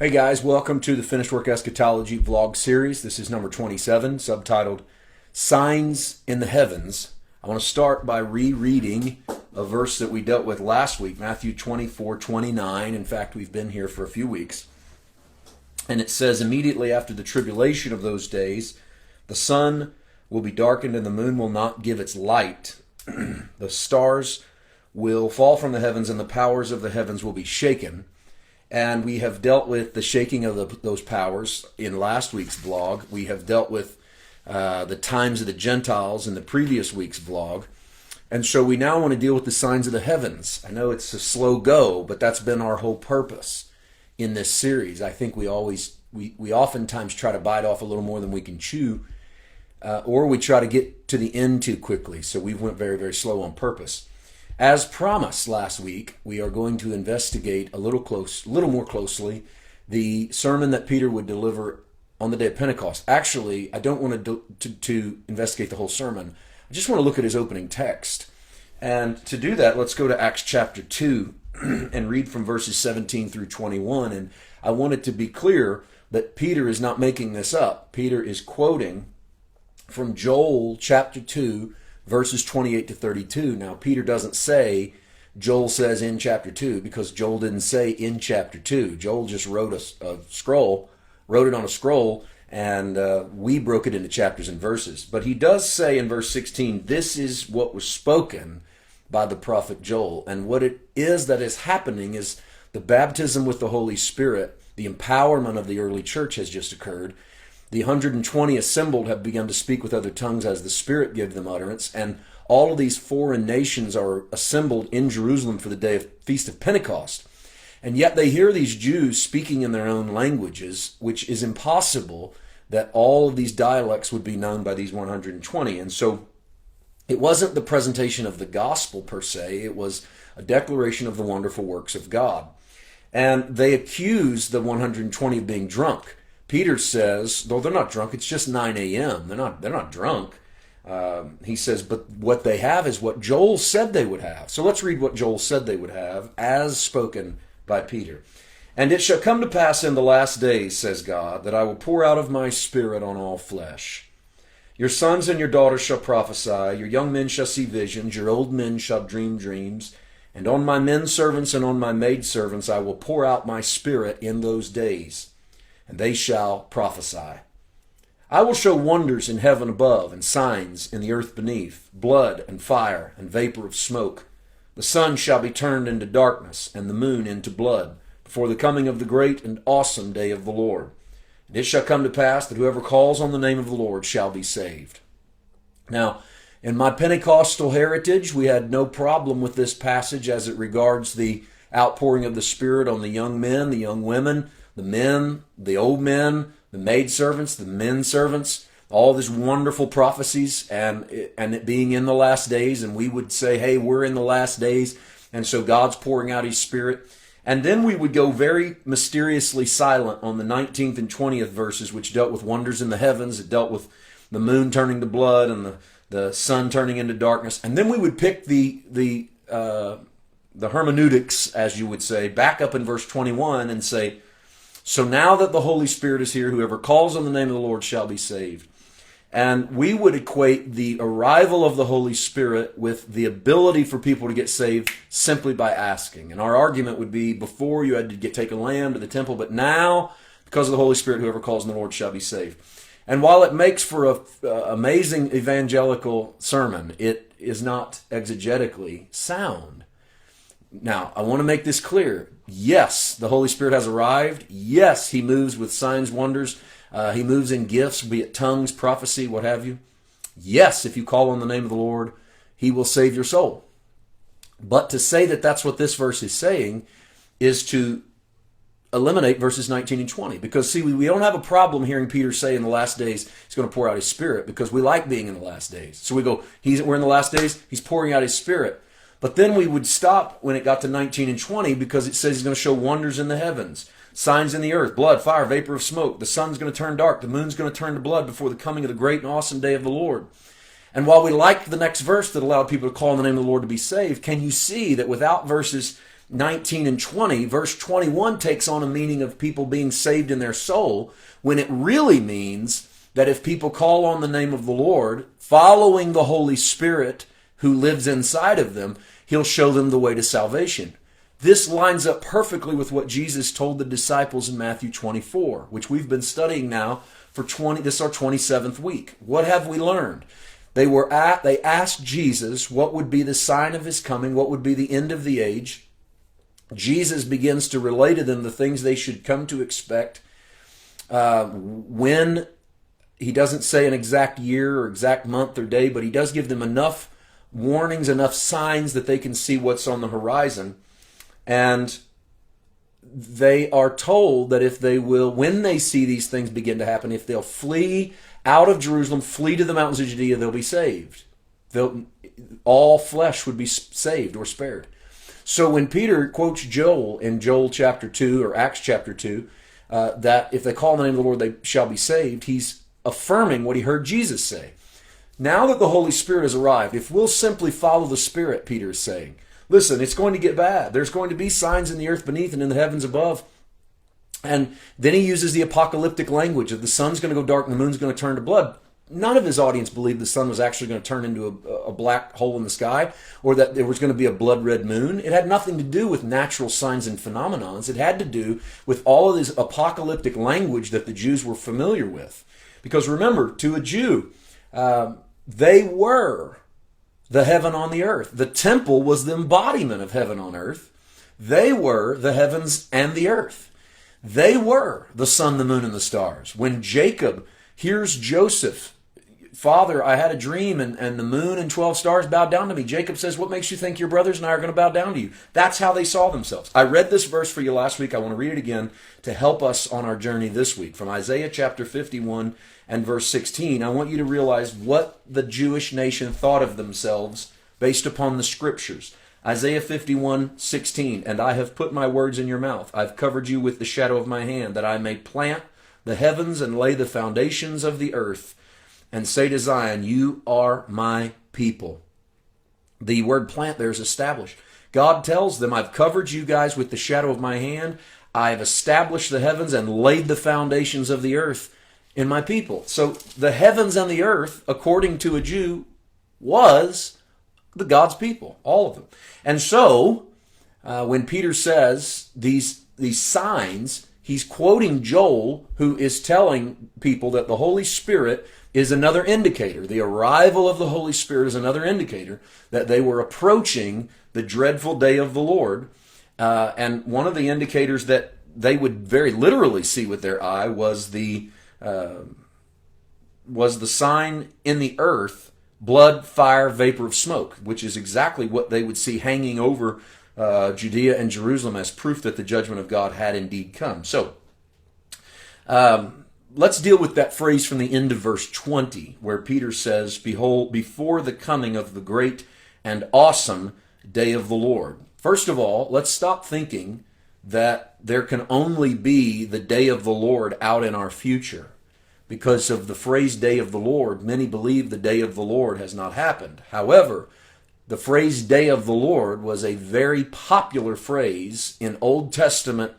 Hey guys, welcome to the Finished Work Eschatology vlog series. This is number 27, subtitled Signs in the Heavens. I want to start by rereading a verse that we dealt with last week, Matthew 24:29. In fact, we've been here for a few weeks. And it says, immediately after the tribulation of those days, the sun will be darkened and the moon will not give its light. The stars will fall from the heavens and the powers of the heavens will be shaken. And we have dealt with the shaking of those powers in last week's vlog. We have dealt with the times of the Gentiles in the previous week's vlog. And so we now want to deal with the signs of the heavens. I know it's a slow go, but that's been our whole purpose in this series. I think we oftentimes try to bite off a little more than we can chew, or we try to get to the end too quickly. So we went very, very slow on purpose. As promised last week, we are going to investigate a little more closely the sermon that Peter would deliver on the day of Pentecost. Actually, I don't want to investigate the whole sermon. I just want to look at his opening text. And to do that, let's go to Acts chapter 2 and read from verses 17 through 21. And I want it to be clear that Peter is not making this up. Peter is quoting from Joel chapter 2, verses 28 to 32. Now, Peter doesn't say, Joel says in chapter 2, because Joel didn't say in chapter 2. Joel just wrote a scroll, wrote it on a scroll, and we broke it into chapters and verses. But he does say in verse 16, this is what was spoken by the prophet Joel. And what it is that is happening is the baptism with the Holy Spirit, the empowerment of the early church has just occurred. The 120 assembled have begun to speak with other tongues as the Spirit gave them utterance, and all of these foreign nations are assembled in Jerusalem for the day of Feast of Pentecost. And yet they hear these Jews speaking in their own languages, which is impossible that all of these dialects would be known by these 120. And so it wasn't the presentation of the gospel per se, it was a declaration of the wonderful works of God. And they accuse the 120 of being drunk. Peter says, though they're not drunk, it's just 9 a.m. They're not drunk. He says, but what they have is what Joel said they would have. So let's read what Joel said they would have, as spoken by Peter. And it shall come to pass in the last days, says God, that I will pour out of my Spirit on all flesh. Your sons and your daughters shall prophesy, your young men shall see visions, your old men shall dream dreams, and on my men servants and on my maid servants I will pour out my Spirit in those days, and they shall prophesy. I will show wonders in heaven above and signs in the earth beneath, blood and fire and vapor of smoke. The sun shall be turned into darkness and the moon into blood before the coming of the great and awesome day of the Lord. And it shall come to pass that whoever calls on the name of the Lord shall be saved. Now, in my Pentecostal heritage, we had no problem with this passage as it regards the outpouring of the Spirit on the young men, the young women, the men, the old men, the maidservants, the men servants, all these wonderful prophecies and it being in the last days. And we would say, hey, we're in the last days. And so God's pouring out his Spirit. And then we would go very mysteriously silent on the 19th and 20th verses, which dealt with wonders in the heavens. It dealt with the moon turning to blood and the sun turning into darkness. And then we would pick the hermeneutics, as you would say, back up in verse 21 and say, so now that the Holy Spirit is here, whoever calls on the name of the Lord shall be saved. And we would equate the arrival of the Holy Spirit with the ability for people to get saved simply by asking. And our argument would be, before you had to take a lamb to the temple, but now, because of the Holy Spirit, whoever calls on the Lord shall be saved. And while it makes for an amazing evangelical sermon, it is not exegetically sound. Now, I want to make this clear. Yes, the Holy Spirit has arrived. Yes, he moves with signs, wonders. He moves in gifts, be it tongues, prophecy, what have you. Yes, if you call on the name of the Lord, he will save your soul. But to say that that's what this verse is saying is to eliminate verses 19 and 20. Because, see, we don't have a problem hearing Peter say in the last days he's going to pour out his Spirit, because we like being in the last days. So we go, we're in the last days, he's pouring out his Spirit. But then we would stop when it got to 19 and 20, because it says he's going to show wonders in the heavens, signs in the earth, blood, fire, vapor of smoke. The sun's going to turn dark. The moon's going to turn to blood before the coming of the great and awesome day of the Lord. And while we liked the next verse that allowed people to call on the name of the Lord to be saved, can you see that without verses 19 and 20, verse 21 takes on a meaning of people being saved in their soul, when it really means that if people call on the name of the Lord, following the Holy Spirit who lives inside of them, he'll show them the way to salvation. This lines up perfectly with what Jesus told the disciples in Matthew 24, which we've been studying now for this is our 27th week. What have we learned? They asked Jesus what would be the sign of his coming, what would be the end of the age. Jesus begins to relay to them the things they should come to expect. When he doesn't say an exact year or exact month or day, but he does give them enough warnings, enough signs that they can see what's on the horizon. And they are told that if they will, when they see these things begin to happen, if they'll flee out of Jerusalem, flee to the mountains of Judea, they'll be saved. All flesh would be saved or spared. So when Peter quotes Joel in Joel chapter 2 or Acts chapter 2, that if they call on the name of the Lord, they shall be saved, he's affirming what he heard Jesus say. Now that the Holy Spirit has arrived, if we'll simply follow the Spirit, Peter is saying, listen, it's going to get bad. There's going to be signs in the earth beneath and in the heavens above. And then he uses the apocalyptic language of the sun's going to go dark and the moon's going to turn to blood. None of his audience believed the sun was actually going to turn into a black hole in the sky, or that there was going to be a blood red moon. It had nothing to do with natural signs and phenomenons. It had to do with all of this apocalyptic language that the Jews were familiar with. Because remember, to a Jew, they were the heaven on the earth. The temple was the embodiment of heaven on earth. They were the heavens and the earth. They were the sun, the moon, and the stars. When Jacob hears Joseph, Father, I had a dream and the moon and 12 stars bowed down to me. Jacob says, what makes you think your brothers and I are going to bow down to you? That's how they saw themselves. I read this verse for you last week. I want to read it again to help us on our journey this week. From Isaiah chapter 51 and verse 16, I want you to realize what the Jewish nation thought of themselves based upon the scriptures. Isaiah 51:16, and I have put my words in your mouth. I've covered you with the shadow of my hand, that I may plant the heavens and lay the foundations of the earth, and say to Zion, you are my people. The word plant there is established. God tells them, I've covered you guys with the shadow of my hand. I've established the heavens and laid the foundations of the earth in my people. So the heavens and the earth, according to a Jew, was the God's people, all of them. And so, when Peter says these signs, he's quoting Joel, who is telling people that the Holy Spirit is another indicator. The arrival of the Holy Spirit is another indicator that they were approaching the dreadful day of the Lord. And one of the indicators that they would very literally see with their eye was the sign in the earth, blood, fire, vapor of smoke, which is exactly what they would see hanging over Judea and Jerusalem as proof that the judgment of God had indeed come. So, let's deal with that phrase from the end of verse 20, where Peter says, behold, before the coming of the great and awesome day of the Lord. First of all, let's stop thinking that there can only be the day of the Lord out in our future. Because of the phrase day of the Lord, many believe the day of the Lord has not happened. However, the phrase day of the Lord was a very popular phrase in Old Testament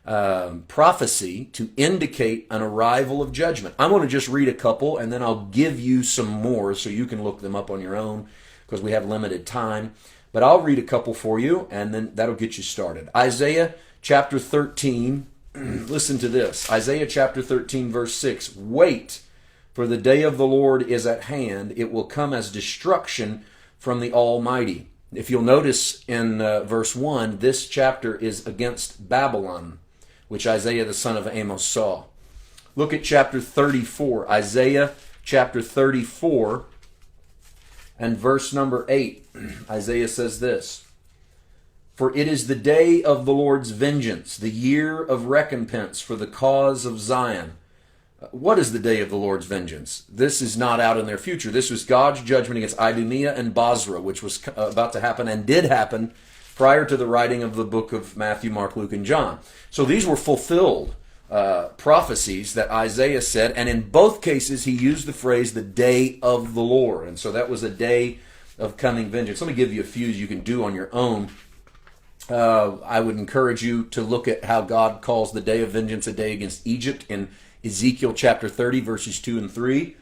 prophecy to indicate an arrival of judgment. I'm going to just read a couple and then I'll give you some more so you can look them up on your own because we have limited time. But I'll read a couple for you and then that'll get you started. Isaiah chapter 13. Listen to this. Isaiah chapter 13 verse 6. Wait, for the day of the Lord is at hand. It will come as destruction from the Almighty. If you'll notice in verse 1, this chapter is against Babylon, which Isaiah the son of Amos saw. Look at chapter 34. Isaiah chapter 34 and verse number 8. Isaiah says this. For it is the day of the Lord's vengeance, the year of recompense for the cause of Zion. What is the day of the Lord's vengeance? This is not out in their future. This was God's judgment against Idumea and Bozrah, which was about to happen and did happen prior to the writing of the book of Matthew, Mark, Luke, and John. So these were fulfilled prophecies that Isaiah said, and in both cases he used the phrase the day of the Lord. And so that was a day of coming vengeance. Let me give you a few you can do on your own. I would encourage you to look at how God calls the day of vengeance a day against Egypt in Ezekiel chapter 30, verses 2 and 3.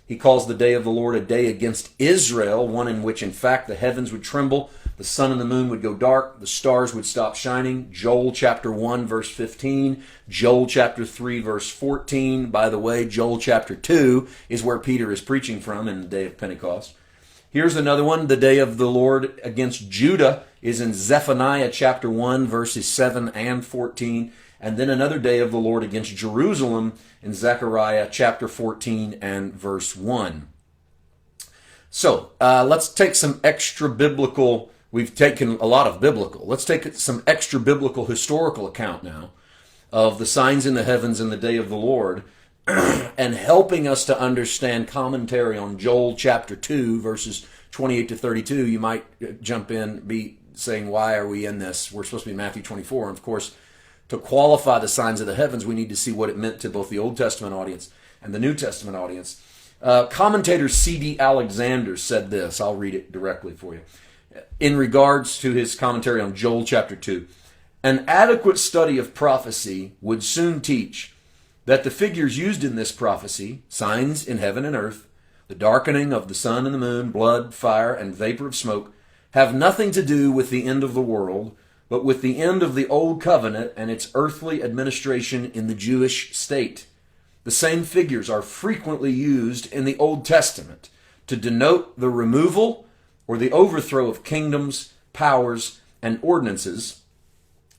He calls the day of the Lord a day against Israel, one in which, in fact, the heavens would tremble, the sun and the moon would go dark, the stars would stop shining. Joel chapter 1, verse 15, Joel chapter 3, verse 14. By the way, Joel chapter 2 is where Peter is preaching from in the day of Pentecost. Here's another one. The day of the Lord against Judah is in Zephaniah chapter 1, verses 7 and 14. And then another day of the Lord against Jerusalem in Zechariah chapter 14 and verse 1. So let's take some extra biblical, we've taken a lot of biblical, let's take some extra biblical historical account now of the signs in the heavens in the day of the Lord, and helping us to understand commentary on Joel chapter 2, verses 28 to 32. You might jump in, be saying, why are we in this? We're supposed to be in Matthew 24. And of course, to qualify the signs of the heavens, we need to see what it meant to both the Old Testament audience and the New Testament audience. Commentator C.D. Alexander said this. I'll read it directly for you. In regards to his commentary on Joel chapter 2, an adequate study of prophecy would soon teach that the figures used in this prophecy, signs in heaven and earth, the darkening of the sun and the moon, blood, fire, and vapor of smoke, have nothing to do with the end of the world, but with the end of the old covenant and its earthly administration in the Jewish state. The same figures are frequently used in the Old Testament to denote the removal or the overthrow of kingdoms, powers, and ordinances.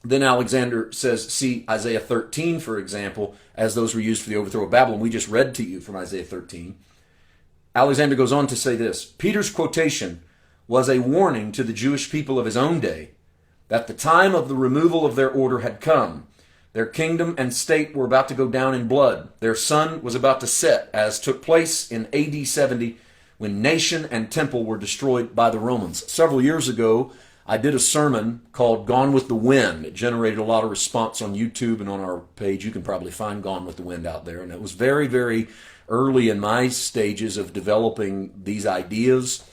Then Alexander says, see Isaiah 13, for example, as those were used for the overthrow of Babylon. We just read to you from Isaiah 13. Alexander goes on to say this: Peter's quotation was a warning to the Jewish people of his own day that the time of the removal of their order had come. Their kingdom and state were about to go down in blood. Their sun was about to set, as took place in AD 70 when nation and temple were destroyed by the Romans. Several years ago, I did a sermon called Gone with the Wind. It generated a lot of response on YouTube and on our page. You can probably find Gone with the Wind out there. And it was very, very early in my stages of developing these ideas.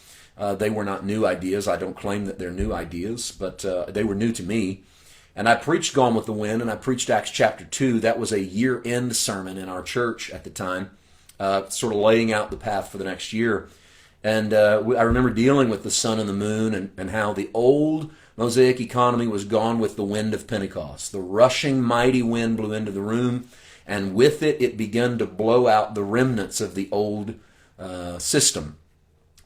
They were not new ideas. I don't claim that they're new ideas, but they were new to me. And I preached Gone with the Wind, and I preached Acts chapter 2. That was a year-end sermon in our church at the time, sort of laying out the path for the next year. And I remember dealing with the sun and the moon and how the old Mosaic economy was gone with the wind of Pentecost. The rushing, mighty wind blew into the room, and with it, it began to blow out the remnants of the old system,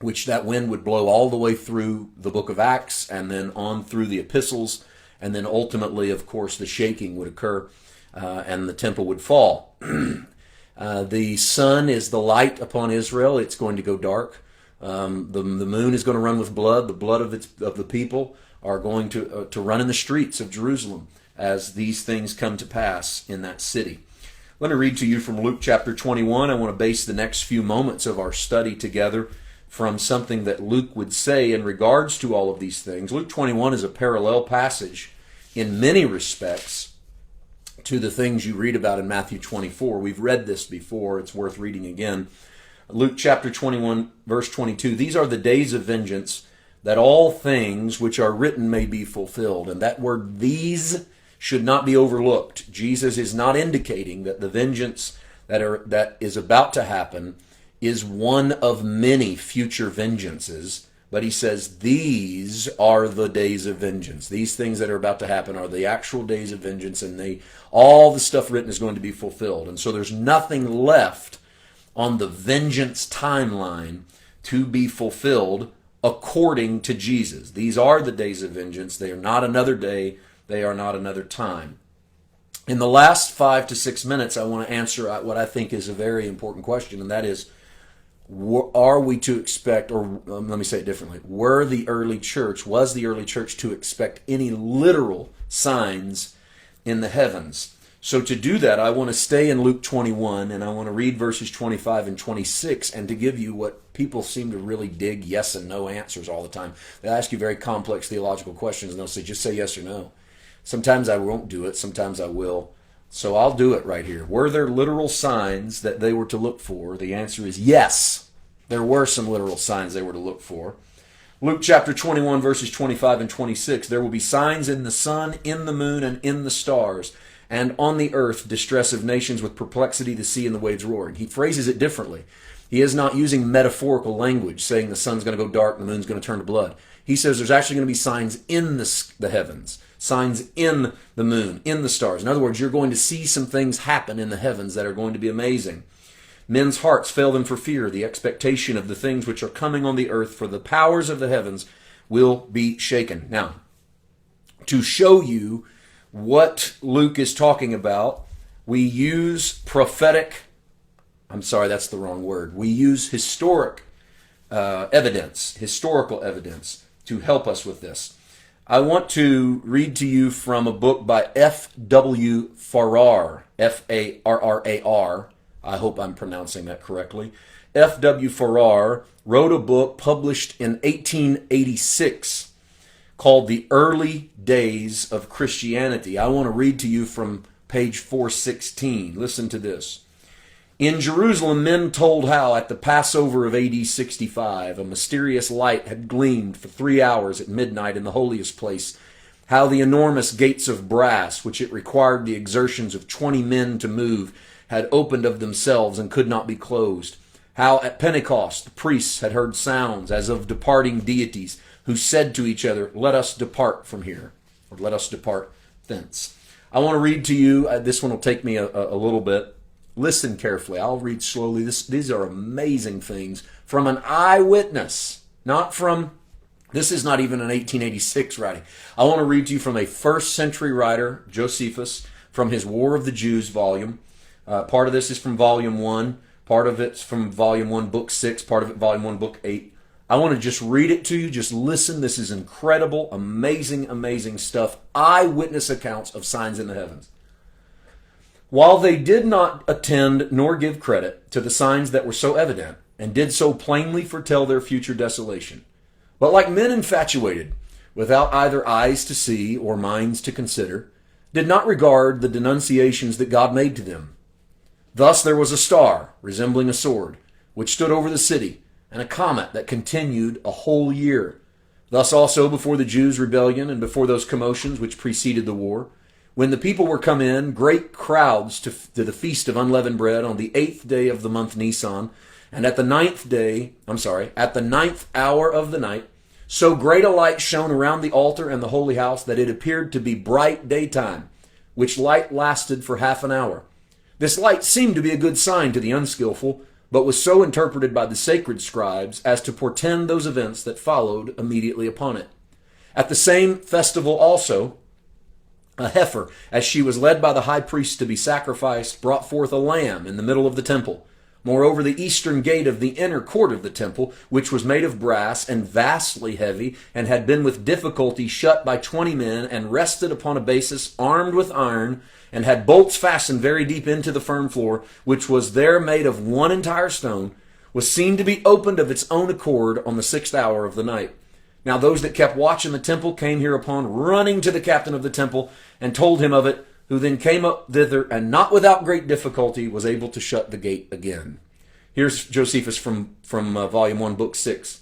which that wind would blow all the way through the book of Acts and then on through the epistles. And then ultimately, of course, the shaking would occur and the temple would fall. The sun is the light upon Israel. It's going to go dark. The moon is going to run with blood. The blood of the people are going to run in the streets of Jerusalem as these things come to pass in that city. Let me read to you from Luke chapter 21. I want to base the next few moments of our study together from something that Luke would say in regards to all of these things. Luke 21 is a parallel passage in many respects to the things you read about in Matthew 24. We've read this before. It's worth reading again. Luke chapter 21, verse 22. These are the days of vengeance, that all things which are written may be fulfilled. And that word these should not be overlooked. Jesus is not indicating that the vengeance that is about to happen is one of many future vengeances, but he says these are the days of vengeance. These things that are about to happen are the actual days of vengeance, and all the stuff written is going to be fulfilled. And so there's nothing left on the vengeance timeline to be fulfilled according to Jesus. These are the days of vengeance. They are not another day. They are not another time. In the last 5 to 6 minutes, I want to answer what I think is a very important question, and that is, are we to expect, or let me say it differently, was the early church to expect any literal signs in the heavens? So to do that, I want to stay in Luke 21, and I want to read verses 25 and 26, and to give you what people seem to really dig yes and no answers all the time. They ask you very complex theological questions, and they'll say, just say yes or no. Sometimes I won't do it, sometimes I will. So I'll do it right here. Were there literal signs that they were to look for? The answer is yes. There were some literal signs they were to look for. Luke chapter 21, verses 25 and 26. There will be signs in the sun, in the moon, and in the stars, and on the earth distress of nations with perplexity, the sea and the waves roaring. He phrases it differently. He is not using metaphorical language, saying the sun's going to go dark, the moon's going to turn to blood. He says there's actually going to be signs in the heavens, signs in the moon, in the stars. In other words, you're going to see some things happen in the heavens that are going to be amazing. Men's hearts fail them for fear, the expectation of the things which are coming on the earth, for the powers of the heavens will be shaken. Now, to show you what Luke is talking about, we use we use historical evidence to help us with this. I want to read to you from a book by F.W. Farrar, F-A-R-R-A-R. I hope I'm pronouncing that correctly. F.W. Farrar wrote a book published in 1886 called The Early Days of Christianity. I want to read to you from page 416. Listen to this. In Jerusalem, men told how at the Passover of AD 65, a mysterious light had gleamed for 3 hours at midnight in the holiest place, how the enormous gates of brass, which it required the exertions of 20 men to move, had opened of themselves and could not be closed. How at Pentecost the priests had heard sounds as of departing deities, who said to each other, "Let us depart from here," or "Let us depart thence." I want to read to you, this one will take me a little bit. Listen carefully. I'll read slowly. These are amazing things from an eyewitness, this is not even an 1886 writing. I want to read to you from a first century writer, Josephus, from his War of the Jews volume. Part of this is from volume 1. Part of it's from volume 1, book 6. Part of it, volume 1, book 8. I want to just read it to you. Just listen. This is incredible, amazing, amazing stuff. Eyewitness accounts of signs in the heavens. While they did not attend nor give credit to the signs that were so evident, and did so plainly foretell their future desolation, but like men infatuated, without either eyes to see or minds to consider, did not regard the denunciations that God made to them. Thus there was a star, resembling a sword, which stood over the city, and a comet that continued a whole year. Thus also before the Jews' rebellion and before those commotions which preceded the war, when the people were come in, great crowds to the feast of unleavened bread on the 8th day of the month Nisan, and at the ninth hour of the night, so great a light shone around the altar and the holy house that it appeared to be bright daytime, which light lasted for half an hour. This light seemed to be a good sign to the unskillful, but was so interpreted by the sacred scribes as to portend those events that followed immediately upon it. At the same festival also, a heifer, as she was led by the high priest to be sacrificed, brought forth a lamb in the middle of the temple. Moreover, the eastern gate of the inner court of the temple, which was made of brass and vastly heavy, and had been with difficulty shut by 20 men, and rested upon a basis armed with iron, and had bolts fastened very deep into the firm floor, which was there made of one entire stone, was seen to be opened of its own accord on the 6th hour of the night. Now those that kept watch in the temple came hereupon running to the captain of the temple, and told him of it, who then came up thither, and not without great difficulty was able to shut the gate again. Here's Josephus from volume 1, book 6.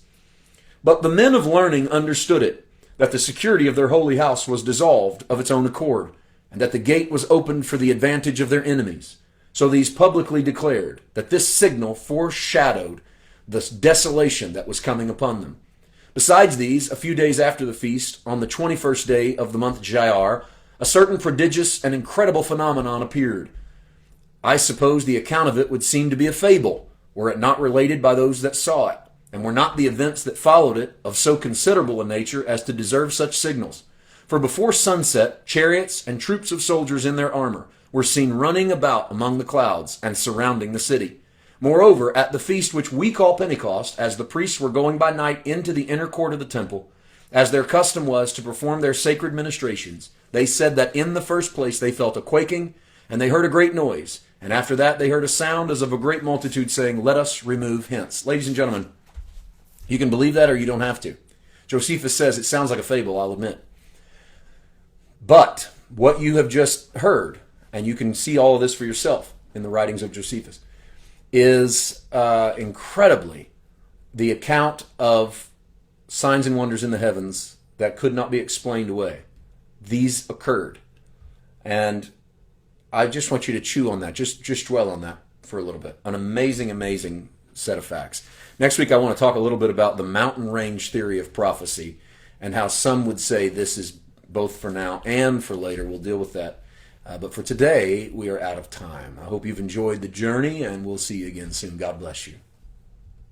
But the men of learning understood it, that the security of their holy house was dissolved of its own accord, and that the gate was opened for the advantage of their enemies. So these publicly declared that this signal foreshadowed the desolation that was coming upon them. Besides these, a few days after the feast, on the 21st day of the month Jair, a certain prodigious and incredible phenomenon appeared. I suppose the account of it would seem to be a fable, were it not related by those that saw it, and were not the events that followed it of so considerable a nature as to deserve such signals. For before sunset, chariots and troops of soldiers in their armor were seen running about among the clouds and surrounding the city. Moreover, at the feast which we call Pentecost, as the priests were going by night into the inner court of the temple, as their custom was to perform their sacred ministrations, they said that in the first place they felt a quaking, and they heard a great noise, and after that they heard a sound as of a great multitude saying, "Let us remove hence." Ladies and gentlemen, you can believe that or you don't have to. Josephus says it sounds like a fable, I'll admit. But what you have just heard, and you can see all of this for yourself in the writings of Josephus, is incredibly the account of signs and wonders in the heavens that could not be explained away. These occurred. And I just want you to chew on that. Just dwell on that for a little bit. An amazing, amazing set of facts. Next week, I want to talk a little bit about the mountain range theory of prophecy and how some would say this is both for now and for later. We'll deal with that. But for today, we are out of time. I hope you've enjoyed the journey, and we'll see you again soon. God bless you.